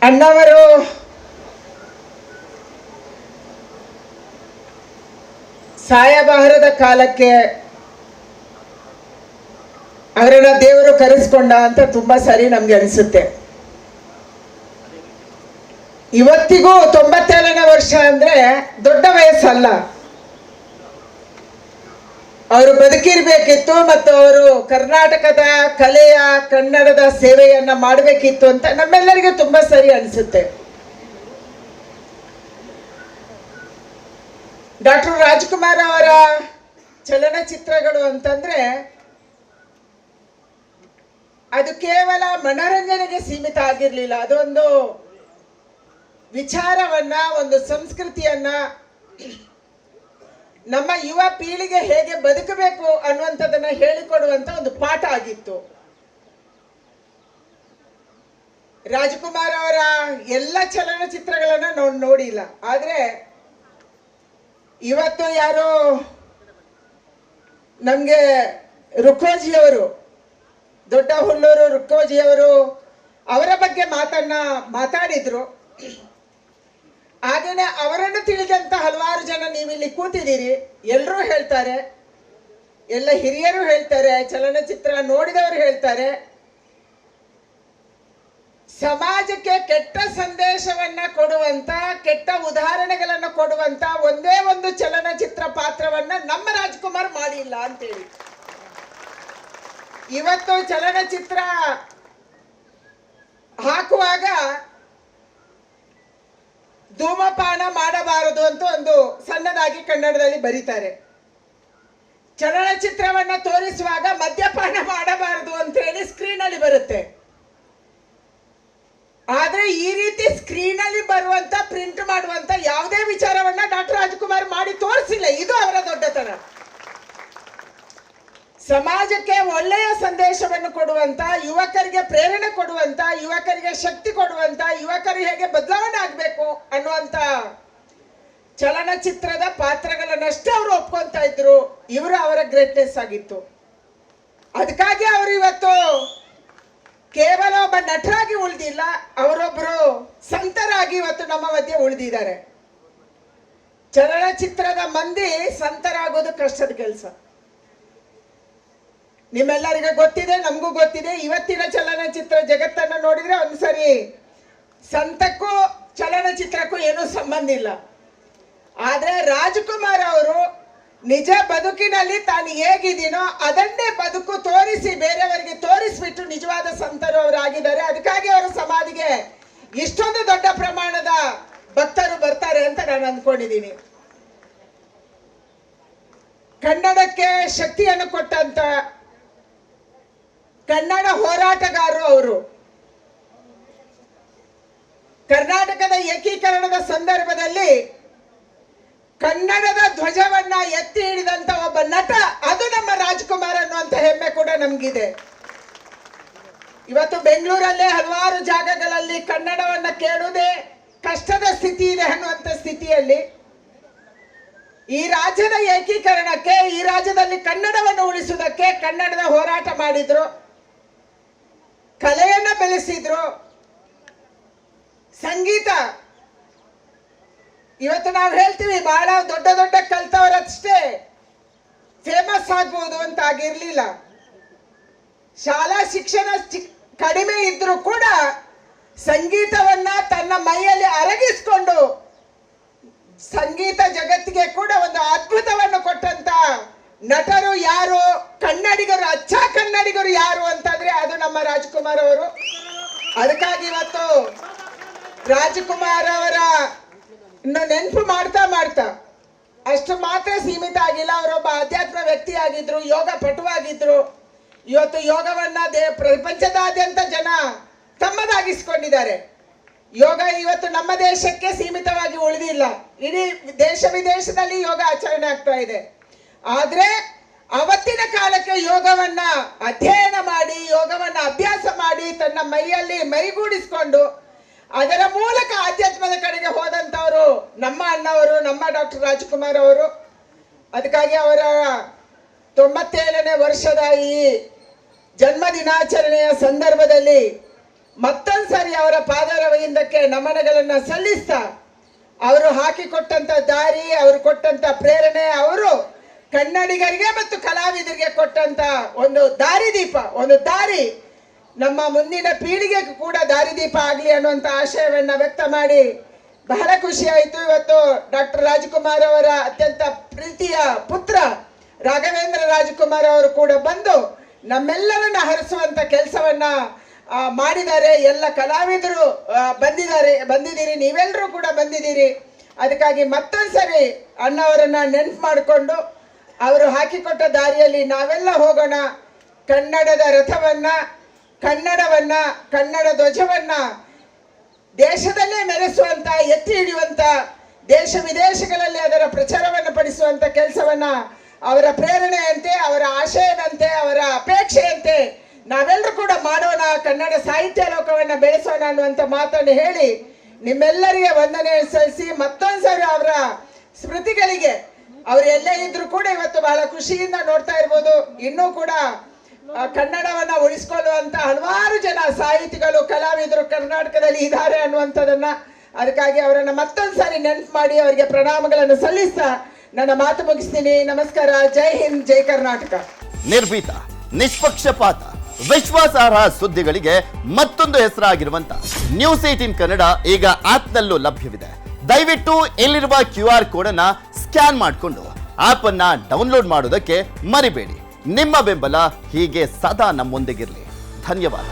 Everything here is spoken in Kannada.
ಅಣ್ಣವರು ಸಾಯಬಾರದ ಕಾಲಕ್ಕೆ ಅವರನ್ನ ದೇವರು ಕರೆಸ್ಕೊಂಡ ಅಂತ ತುಂಬಾ ಸರಿ ನಮ್ಗೆ ಅನಿಸುತ್ತೆ. ಇವತ್ತಿಗೂ 97ನೇ ವರ್ಷ ಅಂದ್ರೆ ದೊಡ್ಡ ವಯಸ್ಸಲ್ಲ. ಅವರು ಬದುಕಿರ್ಬೇಕಿತ್ತು ಮತ್ತು ಅವರು ಕರ್ನಾಟಕದ ಕಲೆಯ ಕನ್ನಡದ ಸೇವೆಯನ್ನ ಮಾಡಬೇಕಿತ್ತು ಅಂತ ನಮ್ಮೆಲ್ಲರಿಗೂ ತುಂಬಾ ಸರಿ ಅನಿಸುತ್ತೆ. ಡಾಕ್ಟರ್ ರಾಜ್ಕುಮಾರ್ ಅವರ ಚಲನಚಿತ್ರಗಳು ಅಂತಂದ್ರೆ ಅದು ಕೇವಲ ಮನೋರಂಜನೆಗೆ ಸೀಮಿತ ಆಗಿರ್ಲಿಲ್ಲ. ಅದೊಂದು ವಿಚಾರವನ್ನ, ಒಂದು ಸಂಸ್ಕೃತಿಯನ್ನ, ನಮ್ಮ ಯುವ ಪೀಳಿಗೆ ಹೇಗೆ ಬದುಕಬೇಕು ಅನ್ನುವಂಥದ್ದನ್ನ ಹೇಳಿಕೊಡುವಂತ ಒಂದು ಪಾಠ ಆಗಿತ್ತು. ರಾಜ್ಕುಮಾರ್ ಅವರ ಎಲ್ಲ ಚಲನಚಿತ್ರಗಳನ್ನ ನಾವು ನೋಡಿಲ್ಲ, ಆದ್ರೆ ಇವತ್ತು ಯಾರೋ ನಮ್ಗೆ ರುಕ್ಕೋಜಿಯವರು, ದೊಡ್ಡ ಹುಲ್ಲೂರು ರುಕ್ಕೋಜಿಯವರು ಅವರ ಬಗ್ಗೆ ಮಾತಾಡಿದ್ರು. ಹಾಗೇನೆ ಅವರನ್ನು ತಿಳಿದಂತ ಹಲವಾರು ಜನ ನೀವಿಲ್ಲಿ ಕೂತಿದ್ದೀರಿ. ಎಲ್ಲರೂ ಹೇಳ್ತಾರೆ, ಎಲ್ಲ ಹಿರಿಯರು ಹೇಳ್ತಾರೆ, ಚಲನಚಿತ್ರ ನೋಡಿದವರು ಹೇಳ್ತಾರೆ, ಸಮಾಜಕ್ಕೆ ಕೆಟ್ಟ ಸಂದೇಶವನ್ನ ಕೊಡುವಂತ, ಕೆಟ್ಟ ಉದಾಹರಣೆಗಳನ್ನು ಕೊಡುವಂತ ಒಂದೇ ಒಂದು ಚಲನಚಿತ್ರ ಪಾತ್ರವನ್ನ ನಮ್ಮ ರಾಜ್ಕುಮಾರ್ ಮಾಡಿಲ್ಲ ಅಂತೇಳಿ. ಇವತ್ತು ಚಲನಚಿತ್ರ ಹಾಕುವಾಗ ಧೂಮಪಾನ ಮಾಡಬಾರದು ಅಂತ ಒಂದು ಸಣ್ಣದಾಗಿ ಕನ್ನಡದಲ್ಲಿ ಬರೀತಾರೆ. ಚಲನಚಿತ್ರವನ್ನ ತೋರಿಸುವಾಗ ಮದ್ಯಪಾನ ಮಾಡಬಾರದು ಅಂತ ಹೇಳಿ ಸ್ಕ್ರೀನ್ ಅಲ್ಲಿ ಬರುತ್ತೆ. ಆದ್ರೆ ಈ ರೀತಿ ಸ್ಕ್ರೀನ್ ಅಲ್ಲಿ ಬರುವಂತ, ಪ್ರಿಂಟ್ ಮಾಡುವಂತ ಯಾವುದೇ ವಿಚಾರವನ್ನ ಡಾಕ್ಟರ್ ರಾಜ್ಕುಮಾರ್ ಮಾಡಿ ತೋರಿಸಿಲ್ಲ. ಇದು ಅವರ ದೊಡ್ಡತನ. ಸಮಾಜಕ್ಕೆ ಒಳ್ಳೆಯ ಸಂದೇಶವನ್ನು ಕೊಡುವಂತ, ಯುವಕರಿಗೆ ಪ್ರೇರಣೆ ಕೊಡುವಂತ, ಯುವಕರಿಗೆ ಶಕ್ತಿ ಕೊಡುವಂತ, ಯುವಕರು ಹೇಗೆ ಬದಲಾವಣೆ ಆಗ್ಬೇಕು ಅನ್ನುವಂತ ಚಲನಚಿತ್ರದ ಪಾತ್ರಗಳನ್ನಷ್ಟೇ ಅವರು ಒಪ್ಕೊಂತ ಇದ್ರು. ಇವರು ಅವರ ಗ್ರೇಟ್ನೆಸ್ ಆಗಿತ್ತು. ಅದಕ್ಕಾಗಿ ಅವರು ಇವತ್ತು ಕೇವಲ ಒಬ್ಬ ನಟರಾಗಿ ಉಳಿದಿಲ್ಲ, ಅವರೊಬ್ಬರು ಸಂತರಾಗಿ ಇವತ್ತು ನಮ್ಮ ಮಧ್ಯೆ ಉಳಿದಿದ್ದಾರೆ. ಚಲನಚಿತ್ರದ ಮಂದಿ ಸಂತರಾಗೋದು ಕಷ್ಟದ ಕೆಲಸ. ನಿಮ್ಮೆಲ್ಲರಿಗೂ ಗೊತ್ತಿದೆ, ನಮಗೂ ಗೊತ್ತಿದೆ. ಇವತ್ತಿನ ಚಲನಚಿತ್ರ ಜಗತ್ತನ್ನು ನೋಡಿದ್ರೆ ಒಂದ್ಸರಿ ಸಂತಕ್ಕೂ ಚಲನಚಿತ್ರಕ್ಕೂ ಏನೂ ಸಂಬಂಧ ಇಲ್ಲ. ಆದ್ರೆ ರಾಜ್ಕುಮಾರ್ ಅವರು ನಿಜ ಬದುಕಿನಲ್ಲಿ ತಾನು ಹೇಗಿದ್ದೀನೋ ಅದನ್ನೇ ಬದುಕು ತೋರಿಸಿ ಬೇರೆಯವರಿಗೆ ತೋರಿಸ್ಬಿಟ್ಟು ನಿಜವಾದ ಸಂತರು ಅವರಾಗಿದ್ದಾರೆ. ಅದಕ್ಕಾಗಿ ಅವರ ಸಮಾಧಿಗೆ ಇಷ್ಟೊಂದು ದೊಡ್ಡ ಪ್ರಮಾಣದ ಭಕ್ತರು ಬರ್ತಾರೆ ಅಂತ ನಾನು ಅಂದ್ಕೊಂಡಿದ್ದೀನಿ. ಕನ್ನಡಕ್ಕೆ ಶಕ್ತಿಯನ್ನು ಕೊಟ್ಟಂತ ಕನ್ನಡ ಹೋರಾಟಗಾರರು ಅವರು. ಕರ್ನಾಟಕದ ಏಕೀಕರಣದ ಸಂದರ್ಭದಲ್ಲಿ ಕನ್ನಡದ ಧ್ವಜವನ್ನ ಎತ್ತಿ ಹಿಡಿದಂತ ಒಬ್ಬ ನಟ, ಅದು ನಮ್ಮ ರಾಜ್ಕುಮಾರ್ ಅನ್ನುವಂತ ಹೆಮ್ಮೆ ಕೂಡ ನಮ್ಗಿದೆ. ಇವತ್ತು ಬೆಂಗಳೂರಲ್ಲೇ ಹಲವಾರು ಜಾಗಗಳಲ್ಲಿ ಕನ್ನಡವನ್ನ ಕೇಳುವುದೇ ಕಷ್ಟದ ಸ್ಥಿತಿ ಇದೆ ಅನ್ನುವಂತ ಸ್ಥಿತಿಯಲ್ಲಿ ಈ ರಾಜ್ಯದ ಏಕೀಕರಣಕ್ಕೆ, ಈ ರಾಜ್ಯದಲ್ಲಿ ಕನ್ನಡವನ್ನು ಉಳಿಸುವುದಕ್ಕೆ ಕನ್ನಡದ ಹೋರಾಟ ಮಾಡಿದ್ರು, ಕಲೆಯನ್ನ ಬೆಳೆಸಿದ್ರು. ಸಂಗೀತ ಇವತ್ತು ನಾವು ಹೇಳ್ತೀವಿ ಬಹಳ ದೊಡ್ಡ ದೊಡ್ಡ ಕಲ್ತವರಷ್ಟೇ ಫೇಮಸ್ ಆಗ್ಬೋದು ಅಂತ ಆಗಿರ್ಲಿಲ್ಲ. ಶಾಲಾ ಶಿಕ್ಷಣ ಕಡಿಮೆ ಇದ್ರೂ ಕೂಡ ಸಂಗೀತವನ್ನ ತನ್ನ ಮೈಯಲ್ಲಿ ಅರಗಿಸ್ಕೊಂಡು ಸಂಗೀತ ಜಗತ್ತಿಗೆ ಕೂಡ ಒಂದು ಅದ್ಭುತವನ್ನು ಕೊಟ್ಟಂತ ನಟರು ಯಾರು, ಕನ್ನಡಿಗರು, ಅಚ್ಚ ಕನ್ನಡಿಗರು ಯಾರು ಅಂತಂದ್ರೆ ಅದು ನಮ್ಮ ರಾಜ್ಕುಮಾರ್ ಅವರು. ಅದಕ್ಕಾಗಿ ಇವತ್ತು ರಾಜ್ಕುಮಾರ್ ಅವರ ನೆನಪು ಮಾಡ್ತಾ ಅಷ್ಟು ಮಾತ್ರ ಸೀಮಿತ ಆಗಿಲ್ಲ. ಅವರೊಬ್ಬ ಅಧ್ಯಾತ್ಮ ವ್ಯಕ್ತಿ ಆಗಿದ್ರು, ಯೋಗ ಪಟುವಾಗಿದ್ರು. ಇವತ್ತು ಯೋಗವನ್ನ ಪ್ರಪಂಚದಾದ್ಯಂತ ಜನ ತಮ್ಮದಾಗಿಸ್ಕೊಂಡಿದ್ದಾರೆ. ಯೋಗ ಇವತ್ತು ನಮ್ಮ ದೇಶಕ್ಕೆ ಸೀಮಿತವಾಗಿ ಉಳಿದಿಲ್ಲ, ಇಡೀ ದೇಶ ವಿದೇಶದಲ್ಲಿ ಯೋಗ ಆಚರಣೆ ಆಗ್ತಾ ಇದೆ. ಆದ್ರೆ ಅವತ್ತಿನ ಕಾಲಕ್ಕೆ ಯೋಗವನ್ನ ಅಧ್ಯಯನ ಮಾಡಿ, ಯೋಗವನ್ನ ಅಭ್ಯಾಸ ಮಾಡಿ, ತನ್ನ ಮೈಯಲ್ಲಿ ಮೈಗೂಡಿಸ್ಕೊಂಡು ಅದರ ಮೂಲಕ ಆಧ್ಯಾತ್ಮದ ಕಡೆಗೆ ಹೋದಂತವರು ನಮ್ಮ ಅಣ್ಣವರು, ನಮ್ಮ ಡಾಕ್ಟರ್ ರಾಜ್ಕುಮಾರ್ ಅವರು. ಅದಕ್ಕಾಗಿ ಅವರ 97ನೇ ವರ್ಷದ ಈ ಜನ್ಮ ದಿನಾಚರಣೆಯ ಸಂದರ್ಭದಲ್ಲಿ ಮತ್ತೊಂದ್ಸರಿ ಅವರ ಪಾದಾರವಿಂದಕ್ಕೆ ನಮನಗಳನ್ನ ಸಲ್ಲಿಸ್ತಾ ಅವರು ಹಾಕಿಕೊಟ್ಟಂತ ದಾರಿ, ಅವರು ಕೊಟ್ಟಂತ ಪ್ರೇರಣೆ, ಅವರು ಕನ್ನಡಿಗರಿಗೆ ಮತ್ತು ಕಲಾವಿದರಿಗೆ ಕೊಟ್ಟಂತ ಒಂದು ದಾರಿದೀಪ, ಒಂದು ದಾರಿ ನಮ್ಮ ಮುಂದಿನ ಪೀಳಿಗೆಗೂ ಕೂಡ ದಾರಿದೀಪ ಆಗಲಿ ಅನ್ನುವಂಥ ಆಶಯವನ್ನ ವ್ಯಕ್ತ ಮಾಡಿ ಬಹಳ ಖುಷಿ ಆಯಿತು. ಇವತ್ತು ಡಾಕ್ಟರ್ ರಾಜ್ಕುಮಾರ್ ಅವರ ಅತ್ಯಂತ ಪ್ರೀತಿಯ ಪುತ್ರ ರಾಘವೇಂದ್ರ ರಾಜ್ಕುಮಾರ್ ಅವರು ಕೂಡ ಬಂದು ನಮ್ಮೆಲ್ಲರನ್ನ ಹರಿಸುವಂತ ಕೆಲಸವನ್ನ ಮಾಡಿದ್ದಾರೆ. ಎಲ್ಲ ಕಲಾವಿದರು ಬಂದಿದ್ದೀರಿ, ನೀವೆಲ್ಲರೂ ಕೂಡ ಬಂದಿದ್ದೀರಿ. ಅದಕ್ಕಾಗಿ ಮತ್ತೊಂದ್ಸರಿ ಅಣ್ಣವರನ್ನ ನೆನಪು ಮಾಡಿಕೊಂಡು ಅವರು ಹಾಕಿಕೊಟ್ಟ ದಾರಿಯಲ್ಲಿ ನಾವೆಲ್ಲ ಹೋಗೋಣ. ಕನ್ನಡದ ರಥವನ್ನ, ಕನ್ನಡವನ್ನ, ಕನ್ನಡ ಧ್ವಜವನ್ನ ದೇಶದಲ್ಲೇ ಮೆರೆಸುವಂತ, ಎತ್ತಿ ಹಿಡಿಯುವಂತ, ದೇಶ ವಿದೇಶಗಳಲ್ಲಿ ಅದರ ಪ್ರಚಾರವನ್ನು ಪಡಿಸುವಂತ ಕೆಲಸವನ್ನ ಅವರ ಪ್ರೇರಣೆಯಂತೆ, ಅವರ ಆಶಯದಂತೆ, ಅವರ ಅಪೇಕ್ಷೆಯಂತೆ ನಾವೆಲ್ಲರೂ ಕೂಡ ಮಾಡೋಣ. ಕನ್ನಡ ಸಾಹಿತ್ಯ ಲೋಕವನ್ನ ಬೆಳೆಸೋಣ ಅನ್ನುವಂಥ ಮಾತನ್ನು ಹೇಳಿ ನಿಮ್ಮೆಲ್ಲರಿಗೆ ವಂದನೆ ಸಲ್ಲಿಸಿ ಮತ್ತೊಂದ್ಸರಿ ಅವರ ಸ್ಮೃತಿಗಳಿಗೆ ಅವರು ಎಲ್ಲೇ ಇದ್ರು ಕೂಡ ಇವತ್ತು ಬಹಳ ಖುಷಿಯಿಂದ ನೋಡ್ತಾ ಇರ್ಬೋದು. ಇನ್ನೂ ಕೂಡ ಕನ್ನಡವನ್ನ ಉಳಿಸ್ಕೊಳ್ಳುವಂತ ಹಲವಾರು ಜನ ಸಾಹಿತಿಗಳು, ಕಲಾವಿದರು ಕರ್ನಾಟಕದಲ್ಲಿ ಇದ್ದಾರೆ ಅನ್ನುವಂಥದ್ದನ್ನ, ಅದಕ್ಕಾಗಿ ಅವರನ್ನ ಮತ್ತೊಂದ್ಸಾರಿ ನೆನಪು ಮಾಡಿ ಅವರಿಗೆ ಪ್ರಣಾಮಗಳನ್ನು ಸಲ್ಲಿಸ್ತಾ ನನ್ನ ಮಾತು ಮುಗಿಸ್ತೀನಿ. ನಮಸ್ಕಾರ. ಜೈ ಹಿಂದ್, ಜೈ ಕರ್ನಾಟಕ. ನಿರ್ಭೀತ, ನಿಷ್ಪಕ್ಷಪಾತ, ವಿಶ್ವಾಸಾರ್ಹ ಸುದ್ದಿಗಳಿಗೆ ಮತ್ತೊಂದು ಹೆಸರಾಗಿರುವಂತ ನ್ಯೂಸ್18 ಕನ್ನಡ ಈಗ ಆಪ್ನಲ್ಲೂ ಲಭ್ಯವಿದೆ. ದಯವಿಟ್ಟು ಇಲ್ಲಿರುವ QR ಕೋಡ್ ಅನ್ನ ಸ್ಕ್ಯಾನ್ ಮಾಡಿಕೊಂಡು ಆಪ್ ಅನ್ನ ಡೌನ್ಲೋಡ್ ಮಾಡೋದಕ್ಕೆ ಮರಿಬೇಡಿ. ನಿಮ್ಮ ಬೆಂಬಲ ಹೀಗೆ ಸದಾ ನಮ್ಮೊಂದಿಗಿರಲಿ. ಧನ್ಯವಾದ.